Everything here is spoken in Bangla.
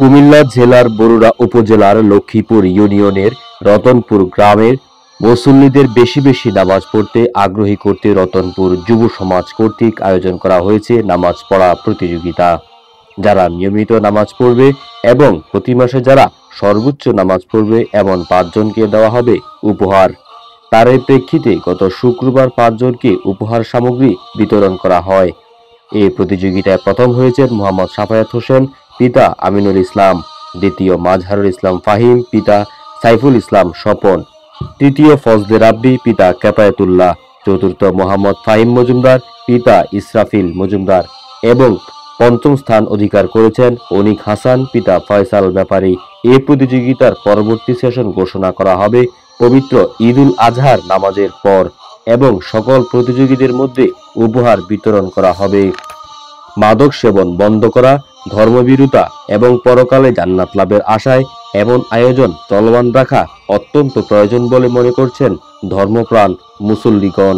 কুমিল্লা জেলার বরুড়া উপজেলার লক্ষ্মীপুর ইউনিয়নের রতনপুর গ্রামের মুসল্লিদের বেশি বেশি নামাজ পড়তে আগ্রহী করতে রতনপুর যুব সমাজ কর্তৃক আয়োজন করা হয়েছে নামাজ পড়া প্রতিযোগিতা। যারা নিয়মিত নামাজ পড়বে এবং প্রতি মাসে যারা সর্বোচ্চ নামাজ পড়বে এমন 5 জনকে দেওয়া হবে উপহার। তার এই প্রেক্ষিতে গত শুক্রবার 5 জনকে উপহার সামগ্রী বিতরণ করা হয়। এই প্রতিযোগিতায় প্রথম হয়েছেন মোহাম্মদ সাফায়াত হোসেন, পিতা আমিনুল ইসলাম; দ্বিতীয় মাজহারুল ইসলাম ফাহিম, পিতা সাইফুল ইসলাম স্বপন; তৃতীয় ফজলে রাব্বি, পিতা কেফায়েতুল্লাহ; চতুর্থ মোহাম্মদ ফাহিম মজুমদার, পিতা ইসরাফিল মজুমদার এবং পঞ্চম স্থান অধিকার করেছেন অনিক হাসান, পিতা ফয়সাল ব্যাপারী। এই প্রতিযোগিতার পরবর্তী সেশন ঘোষণা করা হবে পবিত্র ঈদুল আজহার নামাজের পর এবং সকল প্রতিযোগীদের মধ্যে উপহার বিতরণ করা হবে। মাদক সেবন বন্ধ করা, ধর্মভীরুতা এবং পরকালে জান্নাত লাভের আশায় এমন আয়োজন চলমান রাখা অত্যন্ত প্রয়োজন বলে মনে করছেন ধর্মপ্রাণ মুসল্লিগণ।